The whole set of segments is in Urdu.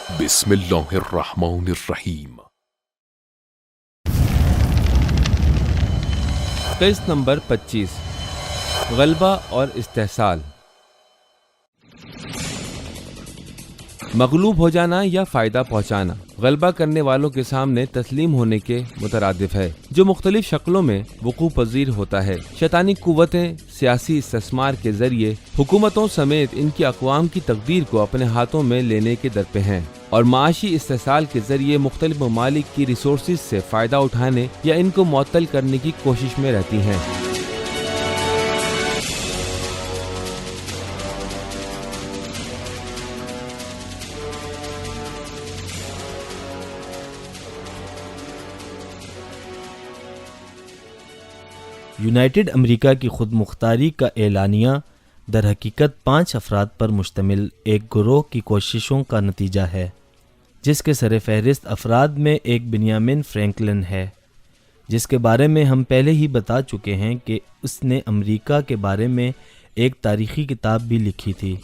بسم اللہ الرحمن الرحیم۔ قسط نمبر 25، غلبہ اور استحصال۔ مغلوب ہو جانا یا فائدہ پہنچانا غلبہ کرنے والوں کے سامنے تسلیم ہونے کے مترادف ہے، جو مختلف شکلوں میں وقوع پذیر ہوتا ہے۔ شیطانی قوتیں سیاسی استثمار کے ذریعے حکومتوں سمیت ان کی اقوام کی تقدیر کو اپنے ہاتھوں میں لینے کے درپے ہیں، اور معاشی استحصال کے ذریعے مختلف ممالک کی ریسورسز سے فائدہ اٹھانے یا ان کو معطل کرنے کی کوشش میں رہتی ہیں۔ یونائٹڈ امریکہ کی خود مختاری کا اعلانیہ در حقیقت 5 افراد پر مشتمل ایک گروہ کی کوششوں کا نتیجہ ہے، جس کے سر فہرست افراد میں ایک بنیامن فرینکلن ہے، جس کے بارے میں ہم پہلے ہی بتا چکے ہیں کہ اس نے امریکہ کے بارے میں ایک تاریخی کتاب بھی لکھی تھی۔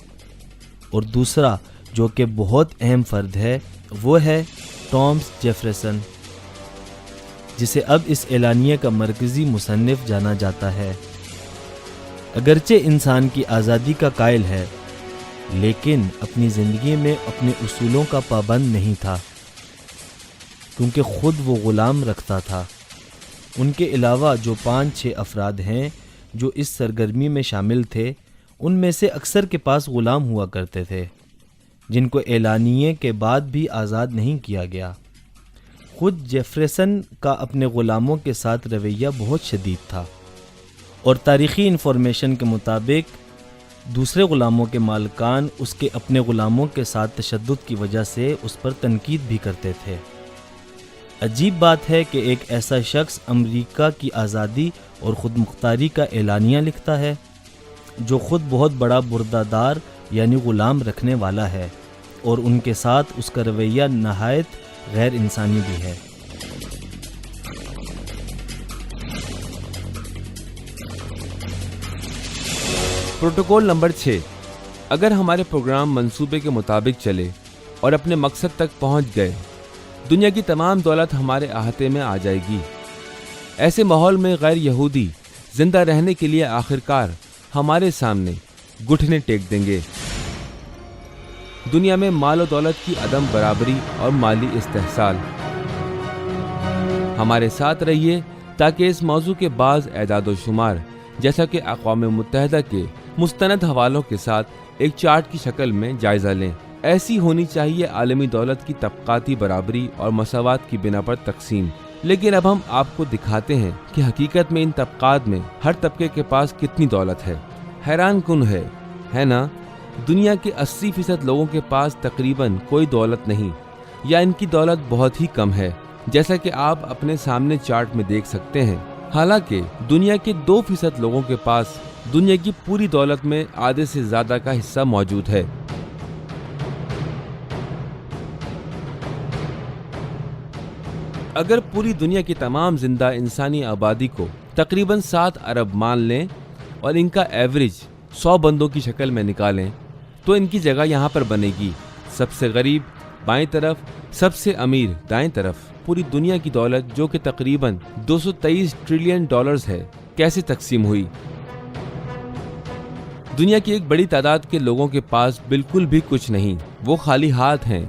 اور دوسرا جو کہ بہت اہم فرد ہے وہ ہے تھامس جیفرسن، جسے اب اس اعلانیے کا مرکزی مصنف جانا جاتا ہے۔ اگرچہ انسان کی آزادی کا قائل ہے، لیکن اپنی زندگی میں اپنے اصولوں کا پابند نہیں تھا، کیونکہ خود وہ غلام رکھتا تھا۔ ان کے علاوہ جو 5-6 افراد ہیں جو اس سرگرمی میں شامل تھے، ان میں سے اکثر کے پاس غلام ہوا کرتے تھے، جن کو اعلانیے کے بعد بھی آزاد نہیں کیا گیا۔ خود جیفرسن کا اپنے غلاموں کے ساتھ رویہ بہت شدید تھا، اور تاریخی انفارمیشن کے مطابق دوسرے غلاموں کے مالکان اس کے اپنے غلاموں کے ساتھ تشدد کی وجہ سے اس پر تنقید بھی کرتے تھے۔ عجیب بات ہے کہ ایک ایسا شخص امریکہ کی آزادی اور خود مختاری کا اعلانیہ لکھتا ہے، جو خود بہت بڑا بردادار یعنی غلام رکھنے والا ہے، اور ان کے ساتھ اس کا رویہ نہایت غیر انسانی بھی ہے۔ پروٹوکول نمبر 6، اگر ہمارے پروگرام منصوبے کے مطابق چلے اور اپنے مقصد تک پہنچ گئے، دنیا کی تمام دولت ہمارے احاطے میں آ جائے گی۔ ایسے ماحول میں غیر یہودی زندہ رہنے کے لیے آخرکار ہمارے سامنے گھٹنے ٹیک دیں گے۔ دنیا میں مال و دولت کی عدم برابری اور مالی استحصال۔ ہمارے ساتھ رہیے تاکہ اس موضوع کے بعض اعداد و شمار، جیسا کہ اقوام متحدہ کے مستند حوالوں کے ساتھ ایک چارٹ کی شکل میں جائزہ لیں۔ ایسی ہونی چاہیے عالمی دولت کی طبقاتی برابری اور مساوات کی بنا پر تقسیم۔ لیکن اب ہم آپ کو دکھاتے ہیں کہ حقیقت میں ان طبقات میں ہر طبقے کے پاس کتنی دولت ہے۔ حیران کن ہے نا؟ دنیا کے 80% لوگوں کے پاس تقریباً کوئی دولت نہیں، یا ان کی دولت بہت ہی کم ہے، جیسا کہ آپ اپنے سامنے چارٹ میں دیکھ سکتے ہیں۔ حالانکہ دنیا کے 2% لوگوں کے پاس دنیا کی پوری دولت میں آدھے سے زیادہ کا حصہ موجود ہے۔ اگر پوری دنیا کی تمام زندہ انسانی آبادی کو تقریباً 7 ارب مان لیں اور ان کا ایوریج 100 بندوں کی شکل میں نکالیں، تو ان کی جگہ یہاں پر بنے گی۔ سب سے غریب بائیں طرف، سب سے امیر دائیں طرف۔ پوری دنیا کی دولت جو کہ تقریباً $223 ٹریلین ہے، کیسے تقسیم ہوئی؟ دنیا کی ایک بڑی تعداد کے لوگوں کے پاس بالکل بھی کچھ نہیں، وہ خالی ہاتھ ہیں۔